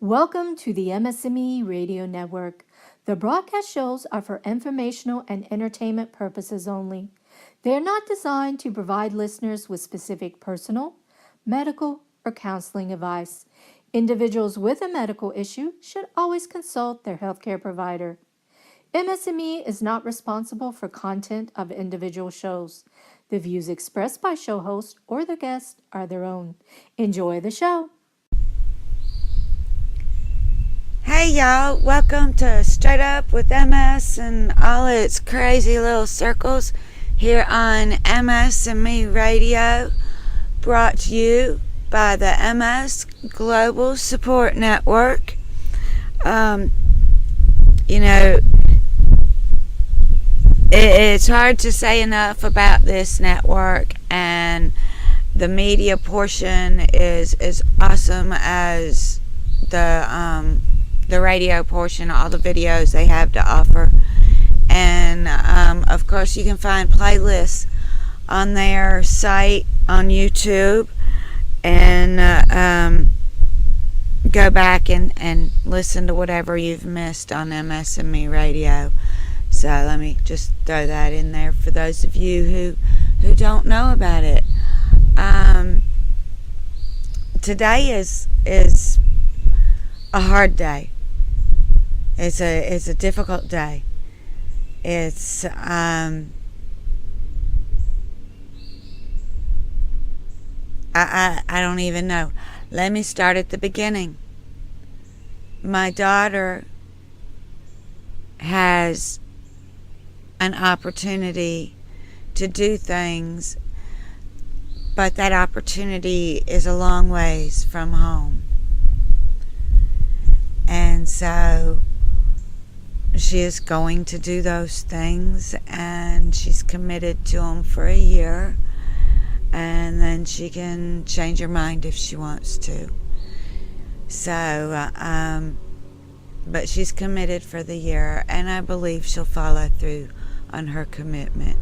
Welcome to the MS&Me Radio Network. The broadcast shows are for informational and entertainment purposes only. They are not designed to provide listeners with specific personal, medical, or counseling advice. Individuals with a medical issue should always consult their healthcare provider. MS&Me is not responsible for content of individual shows. The views expressed by show hosts or the guests are their own. Enjoy the show. Hey y'all, welcome to Straight Up with MS and all its crazy little circles here on MS&Me Radio, brought to you by the MS Global Support Network. It's hard to say enough about this network, and the media portion is as awesome as the radio portion, all the videos they have to offer. And of course, you can find playlists on their site on YouTube, and go back and listen to whatever you've missed on MS&Me Radio. So let me just throw that in there for those of you who don't know about it. Today is a hard day. It's a difficult day. It's I don't even know. Let me start at the beginning. My daughter has an opportunity to do things, but that opportunity is a long ways from home. And so she is going to do those things, and she's committed to them for a year, and then she can change her mind if she wants to. So, but she's committed for the year, and I believe she'll follow through on her commitment.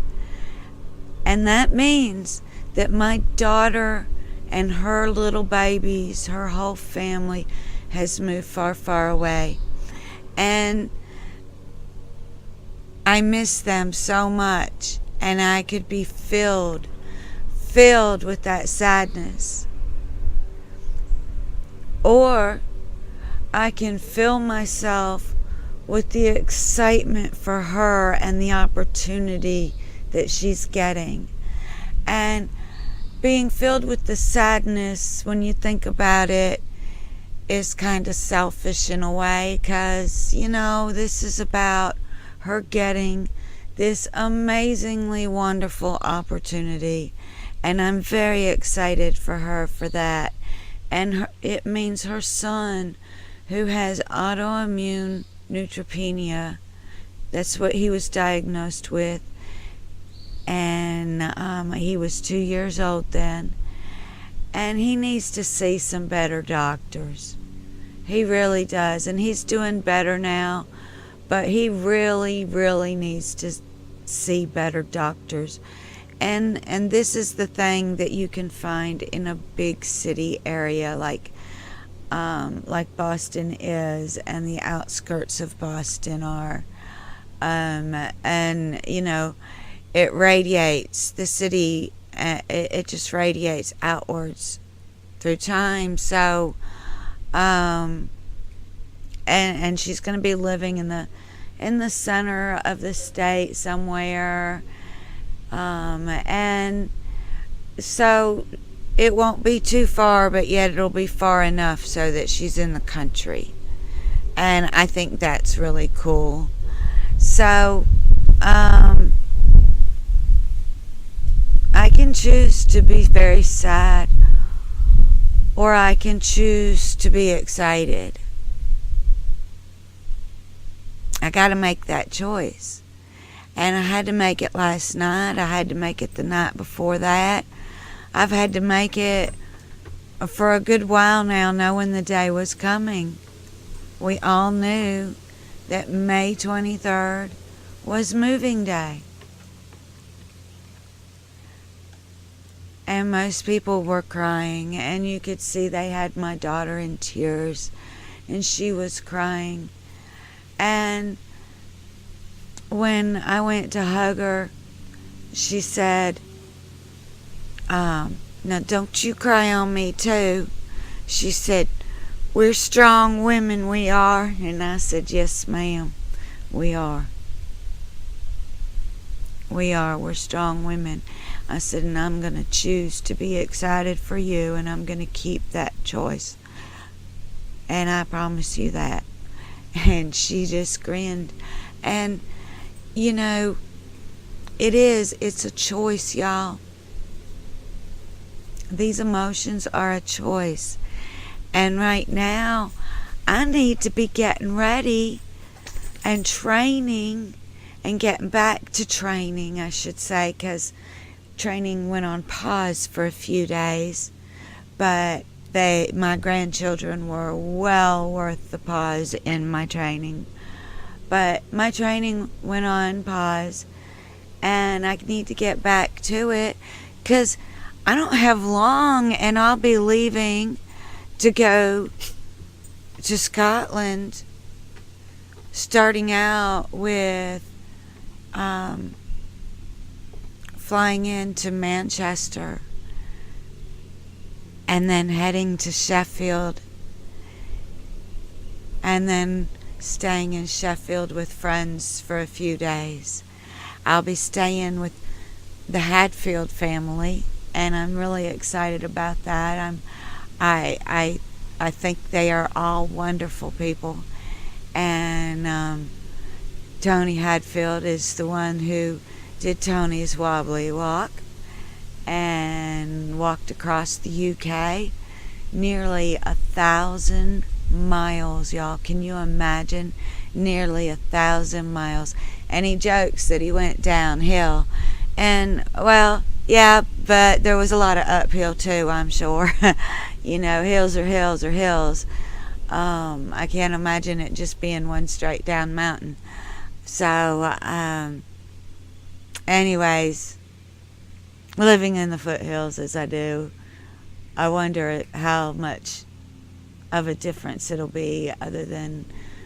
And that means that my daughter and her little babies, her whole family, has moved far, far away. And I miss them so much, and I could be filled with that sadness. Or I can fill myself with the excitement for her and the opportunity that she's getting. And being filled with the sadness, when you think about it, is kind of selfish in a way, because, this is about her getting this amazingly wonderful opportunity, and I'm very excited for her for that. And it means her son, who has autoimmune neutropenia, that's what he was diagnosed with, and he was 2 years old then, and he needs to see some better doctors. He really does, and he's doing better now, but he really, really needs to see better doctors. And this is the thing that you can find in a big city area like Boston is, and the outskirts of Boston are. It radiates, the city, it just radiates outwards through time. So, and she's going to be living in the center of the state somewhere, and so it won't be too far, but yet it'll be far enough so that she's in the country, and I think that's really cool. So I can choose to be very sad, or I can choose to be excited. I got to make that choice. And I had to make it last night. I had to make it the night before that. I've had to make it for a good while now, knowing the day was coming. We all knew that May 23rd was moving day. And most people were crying, and you could see they had my daughter in tears. and she was crying. And when I went to hug her, she said, now don't you cry on me too. She said, we're strong women, we are. And I said, yes, ma'am, we are. We are. We're strong women. I said, and I'm going to choose to be excited for you, and I'm going to keep that choice. And I promise you that. And she just grinned. And, you know, it's a choice, y'all. These emotions are a choice. And right now, I need to be getting ready and training and getting back to training, I should say, because training went on pause for a few days. But my grandchildren were well worth the pause in my training. But my training went on pause, and I need to get back to it because I don't have long, and I'll be leaving to go to Scotland, starting out with flying into Manchester and then heading to Sheffield and then staying in Sheffield with friends for a few days. I'll be staying with the Hadfield family, and I'm really excited about that. I think they are all wonderful people, and Tony Hadfield is the one who did Tony's Wobbly Walk and walked across the UK, nearly 1,000 miles, y'all. Can you imagine? Nearly 1,000 miles. And he jokes that he went downhill. And, well, yeah, but there was a lot of uphill too, I'm sure. You know, hills are hills are hills. I can't imagine it just being one straight down mountain. So, anyways, living in the foothills as I do, I wonder how much of a difference it'll be other than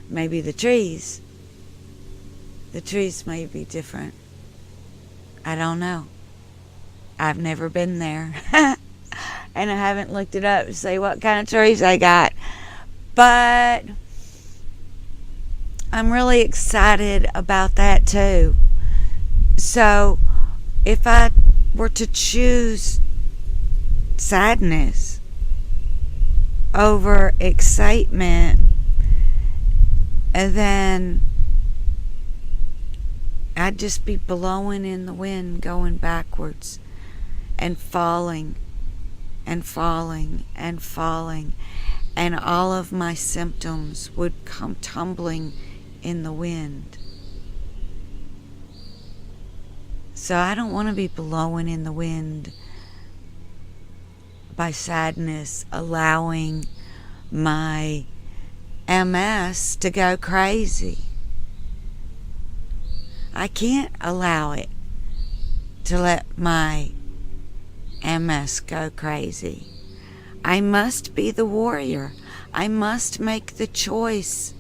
maybe the trees. The trees may be different. I don't know. I've never been there. And I haven't looked it up to see what kind of trees they got. But I'm really excited about that too. So if I were to choose sadness over excitement, then I'd just be blowing in the wind, going backwards and falling and falling and falling, and all of my symptoms would come tumbling in the wind. So I don't want to be blowing in the wind by sadness, allowing my MS to go crazy. I can't allow it to let my MS go crazy. I must be the warrior. I must make the choice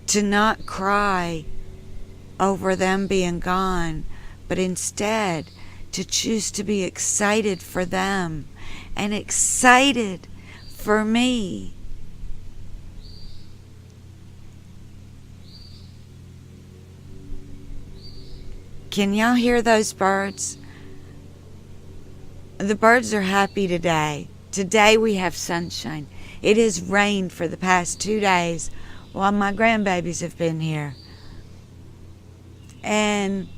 to not cry over them being gone, but instead to choose to be excited for them and excited for me. Can y'all hear those birds? The birds are happy today. Today we have sunshine. It has rained for the past 2 days while my grandbabies have been here. And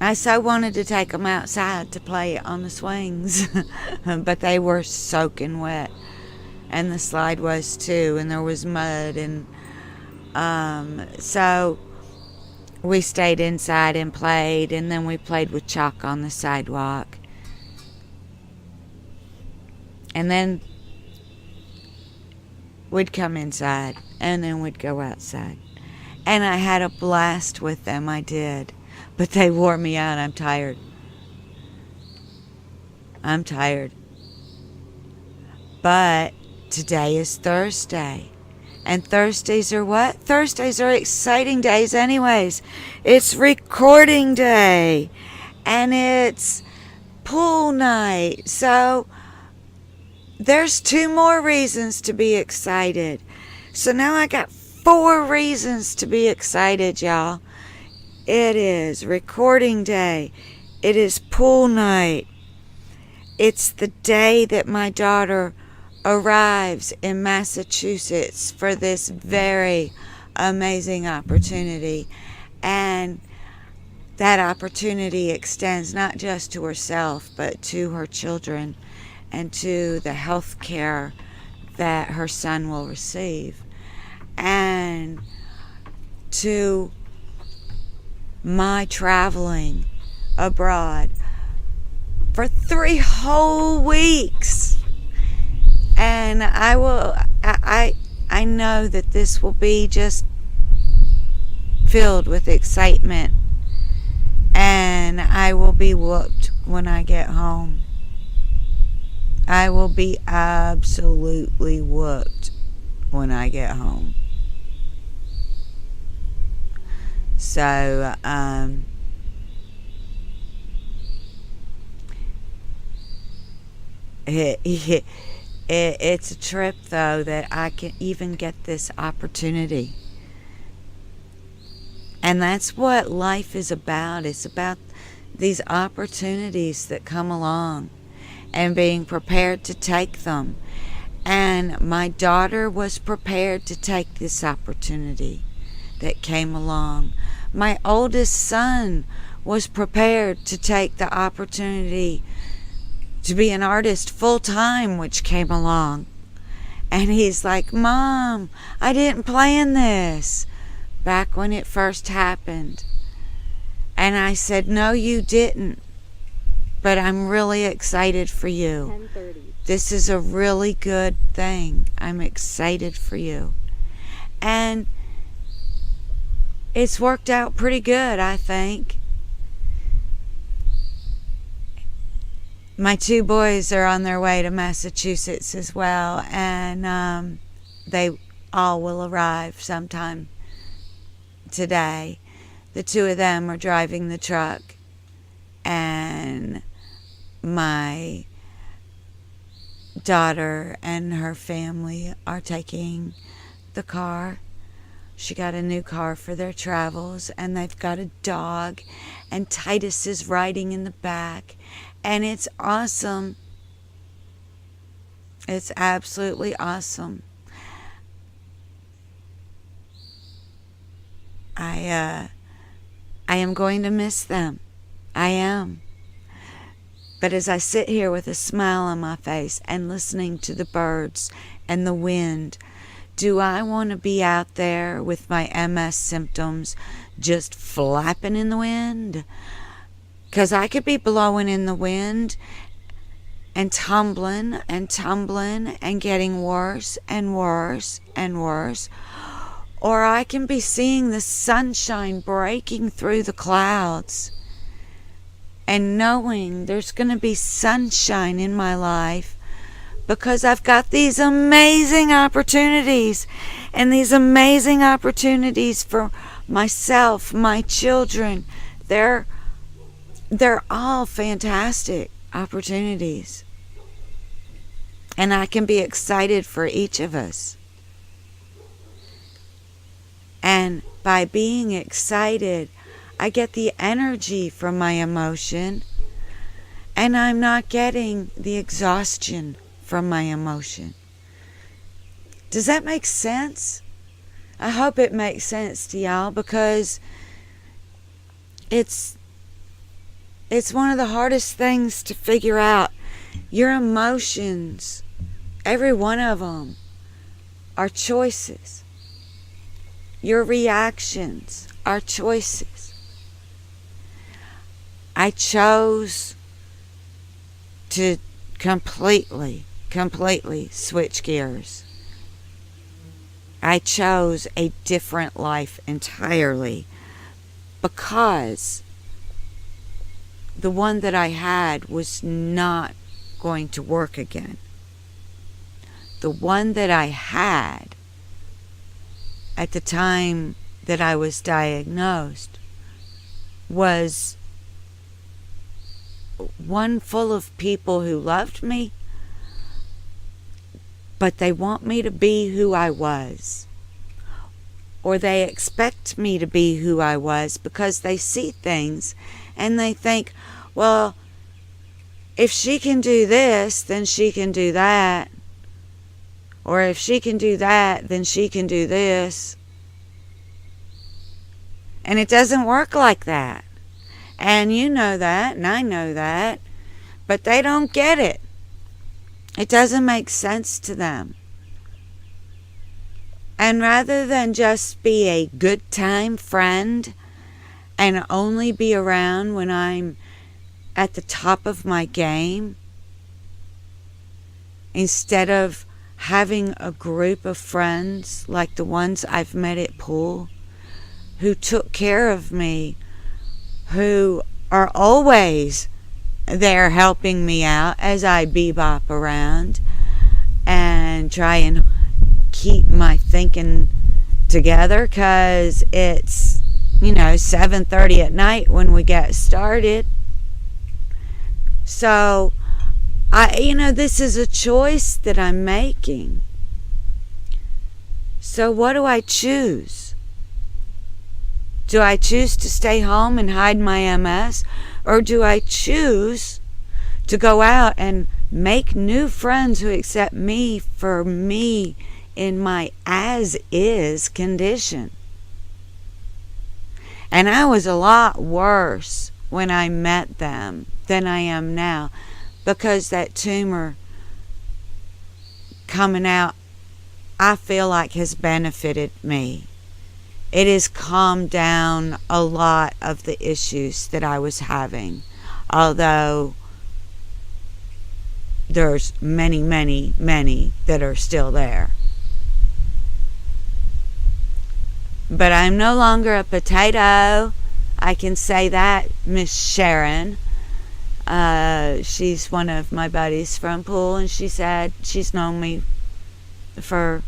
I so wanted to take them outside to play on the swings, but they were soaking wet. And the slide was too, and there was mud. And so we stayed inside and played, and then we played with chalk on the sidewalk. And then we'd come inside, and then we'd go outside. And I had a blast with them, I did. But they wore me out. I'm tired. I'm tired. But today is Thursday. And Thursdays are what? Thursdays are exciting days anyways. It's recording day. And it's pool night. So there's 2 more reasons to be excited. So now I got 4 reasons to be excited, y'all. It is recording day. It is pool night. It's the day that my daughter arrives in Massachusetts for this very amazing opportunity. And that opportunity extends not just to herself, but to her children and to the health care that her son will receive. And to my traveling abroad for 3 whole weeks. And I know that this will be just filled with excitement. And I will be whooped when I get home. I will be absolutely whooped when I get home. So, it's a trip, though, that I can even get this opportunity. And that's what life is about. It's about these opportunities that come along and being prepared to take them. And my daughter was prepared to take this opportunity that came along. My oldest son was prepared to take the opportunity to be an artist full time, which came along. And he's like, Mom, I didn't plan this, back when it first happened. And I said, no, you didn't. But I'm really excited for you. 10:30. This is a really good thing. I'm excited for you. And it's worked out pretty good, I think. My 2 boys are on their way to Massachusetts as well, and they all will arrive sometime today. The 2 of them are driving the truck, and my daughter and her family are taking the car. She got a new car for their travels, and they've got a dog, and Titus is riding in the back, and it's awesome. It's absolutely awesome. I am going to miss them. I am. But as I sit here with a smile on my face and listening to the birds and the wind, do I want to be out there with my MS symptoms just flapping in the wind? Because I could be blowing in the wind and tumbling and getting worse and worse and worse. Or I can be seeing the sunshine breaking through the clouds and knowing there's going to be sunshine in my life because I've got these amazing opportunities, and these amazing opportunities for myself, my children. They're all fantastic opportunities. And I can be excited for each of us. And by being excited, I get the energy from my emotion, and I'm not getting the exhaustion from my emotion. Does that make sense? I hope it makes sense to y'all, because it's one of the hardest things to figure out. Your emotions, every one of them, are choices. Your reactions are choices. I chose to completely switch gears. I chose a different life entirely because the one that I had was not going to work again. the one that I had at the time that I was diagnosed was one full of people who loved me, but they want me to be who I was. Or they expect me to be who I was because they see things and they think, well, if she can do this, then she can do that. Or if she can do that, then she can do this. And it doesn't work like that. And you know that, and I know that. But they don't get it. It doesn't make sense to them. And rather than just be a good time friend and only be around when I'm at the top of my game, instead of having a group of friends like the ones I've met at pool who took care of me, who are always there helping me out as I bebop around and try and keep my thinking together, because it's 7:30 at night when we get started. So this is a choice that I'm making. So what do I choose? Do I choose to stay home and hide my MS, or do I choose to go out and make new friends who accept me for me in my as-is condition? And I was a lot worse when I met them than I am now, because that tumor coming out, I feel like, has benefited me. It has calmed down a lot of the issues that I was having, although there's many, many, many that are still there. But I'm no longer a potato. I can say that, Miss Sharon. She's one of my buddies from pool, and she said she's known me for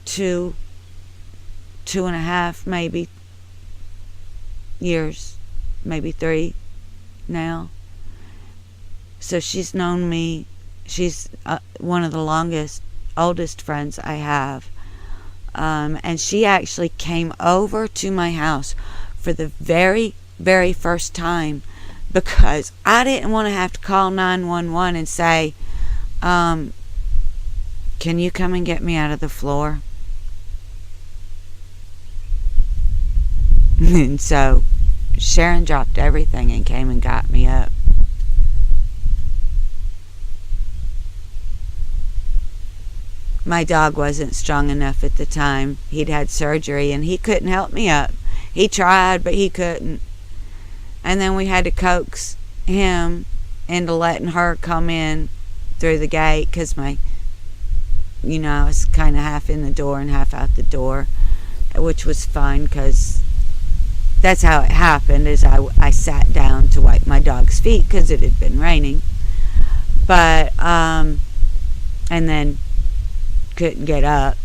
2.5 maybe years, maybe 3 now. So she's known me. She's one of the oldest friends I have. And she actually came over to my house for the very, very first time, because I didn't want to have to call 911 and say, can you come and get me out of the floor? And so Sharon dropped everything and came and got me up. My dog wasn't strong enough at the time. He'd had surgery and he couldn't help me up. He tried, but he couldn't. And then we had to coax him into letting her come in through the gate, because I was kind of half in the door and half out the door, which was fine, because that's how it happened. Is I sat down to wipe my dog's feet because it had been raining, but and then couldn't get up.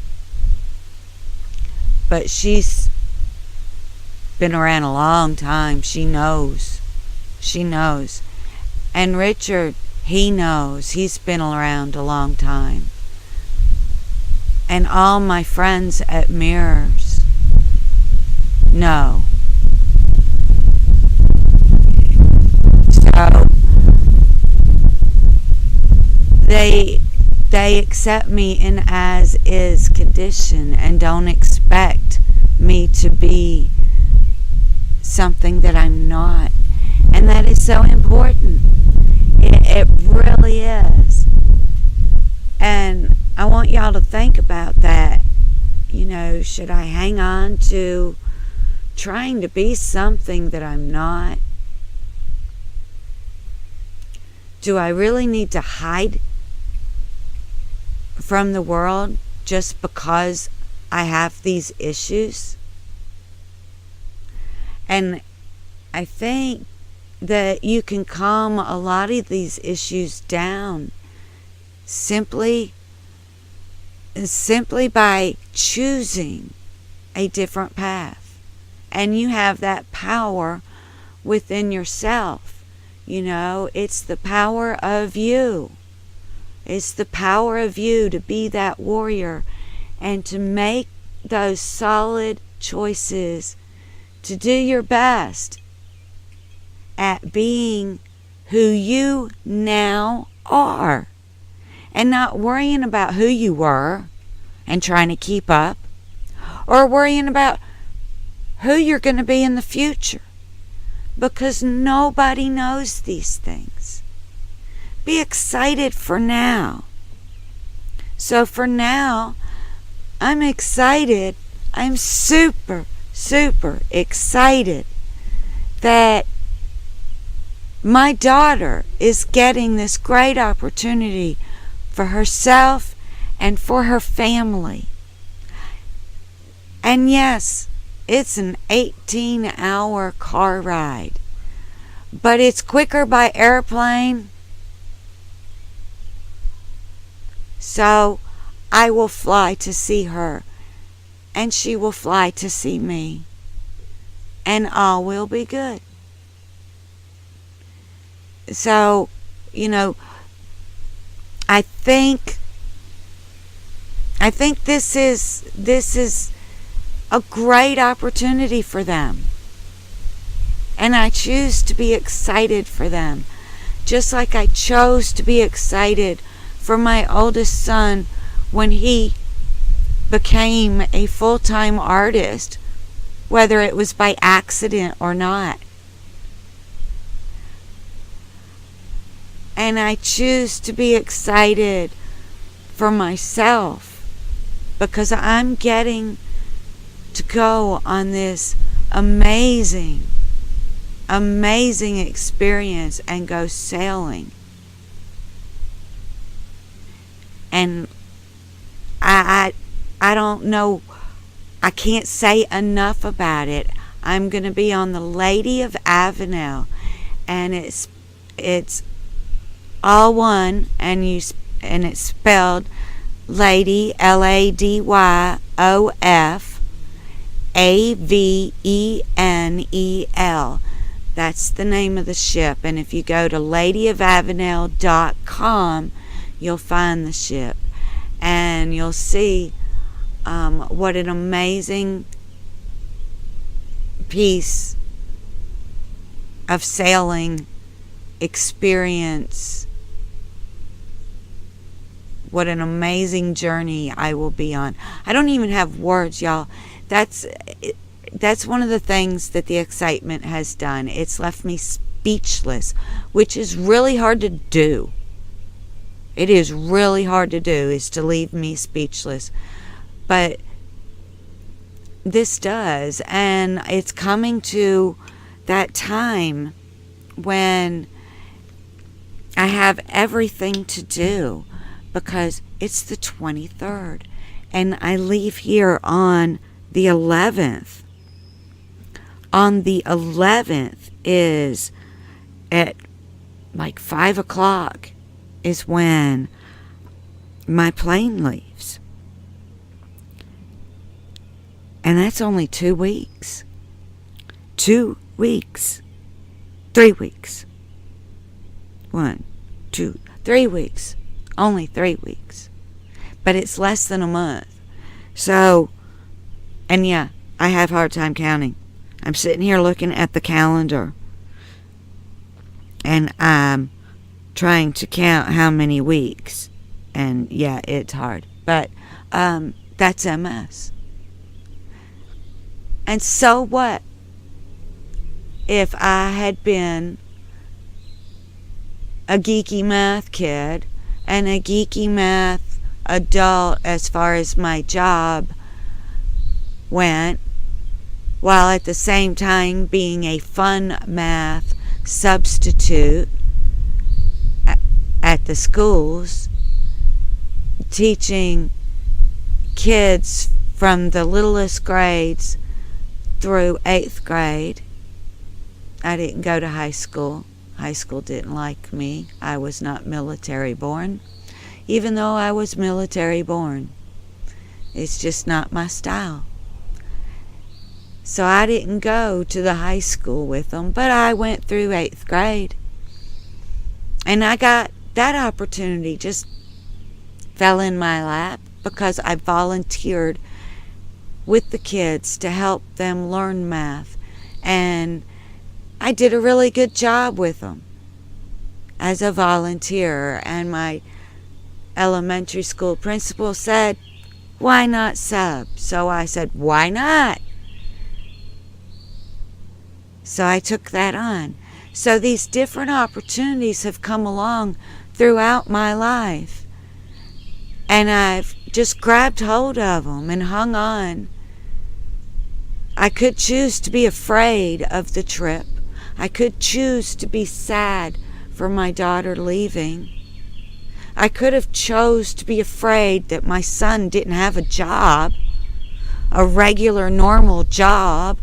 But she's been around a long time. She knows. And Richard, he knows. He's been around a long time. And all my friends at Mirrors know. So they accept me in as-is condition and don't expect me to be something that I'm not. And that is so important. It really is. And I want y'all to think about that. Should I hang on to trying to be something that I'm not? Do I really need to hide from the world just because I have these issues? And I think that you can calm a lot of these issues down simply simply by choosing a different path. And you have that power within yourself. It's the power of you. It's the power of you to be that warrior and to make those solid choices, to do your best at being who you now are, and not worrying about who you were and trying to keep up, or worrying about who you're going to be in the future, because nobody knows these things. Be excited for now. So for now, I'm excited. I'm super, super excited that my daughter is getting this great opportunity for herself and for her family. And yes, it's an 18-hour car ride, but it's quicker by airplane. So I will fly to see her, and she will fly to see me, and all will be good. So, I think this is a great opportunity for them. And I choose to be excited for them. Just like I chose to be excited for my oldest son when he became a full-time artist, whether it was by accident or not. And I choose to be excited for myself because I'm getting to go on this amazing experience and go sailing. And I don't know, I can't say enough about it. I'm going to be on the Lady of Avenel, and it's all one, and it's spelled Lady, LADYOF That's the name of the ship. And if you go to ladyofavenel.com, you'll find the ship, and you'll see what an amazing piece of sailing experience, what an amazing journey I will be on. I don't even have words, y'all. That's one of the things that the excitement has done. It's left me speechless, which is really hard to do. It is really hard to do, is to leave me speechless. But this does, and it's coming to that time when I have everything to do, because it's the 23rd, and I leave here on the 11th. On the 11th is at like 5 o'clock is when my plane leaves. And that's only 2 weeks. 2 weeks. 3 weeks. 1, 2, 3 weeks. Only 3 weeks. But it's less than a month. So, and yeah, I have a hard time counting. I'm sitting here looking at the calendar, and I'm trying to count how many weeks. And yeah, it's hard. But that's MS. And so what? If I had been a geeky math kid and a geeky math adult as far as my job went, while at the same time being a fun math substitute at the schools, teaching kids from the littlest grades through 8th grade. I didn't go to high school. High school didn't like me. I was not military born, even though I was military born. It's just not my style. So I didn't go to the high school with them, but I went through 8th grade. And I got that opportunity, just fell in my lap because I volunteered with the kids to help them learn math. And I did a really good job with them as a volunteer. And my elementary school principal said, "Why not sub?" So I said, "Why not?" So I took that on. So these different opportunities have come along throughout my life. And I've just grabbed hold of them and hung on. I could choose to be afraid of the trip. I could choose to be sad for my daughter leaving. I could have chose to be afraid that my son didn't have a job, a regular, normal job.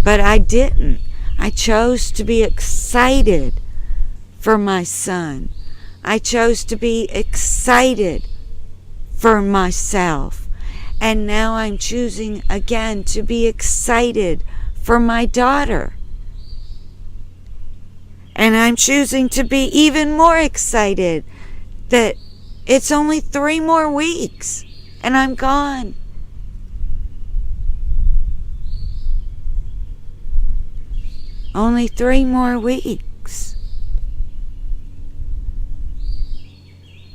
But I didn't. I chose to be excited for my son. I chose to be excited for myself. And now I'm choosing again to be excited for my daughter. And I'm choosing to be even more excited that it's only 3 more weeks and I'm gone. Only 3 more weeks.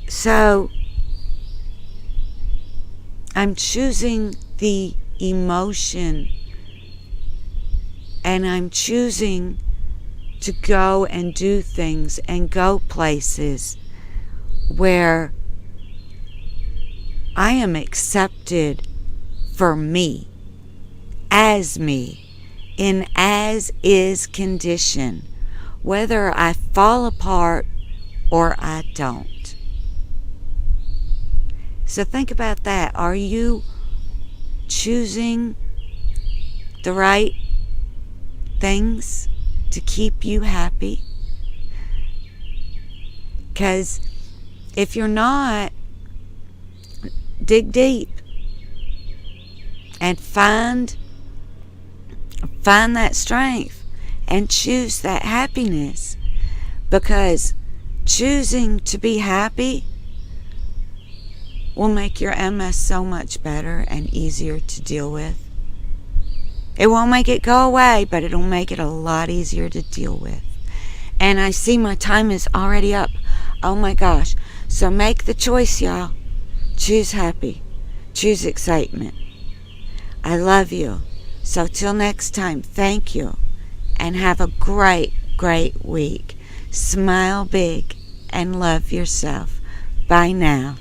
So I'm choosing the emotion, and I'm choosing to go and do things and go places where I am accepted for me, as me, in as is condition, whether I fall apart or I don't. So think about that. Are you choosing the right things to keep you happy? Because if you're not, dig deep and find that strength and choose that happiness, because choosing to be happy will make your MS so much better and easier to deal with. It won't make it go away, but it'll make it a lot easier to deal with. And I see my time is already up. Oh my gosh. So make the choice, y'all. Choose happy. Choose excitement. I love you. So till next time, thank you. And have a great, great week. Smile big and love yourself. Bye now.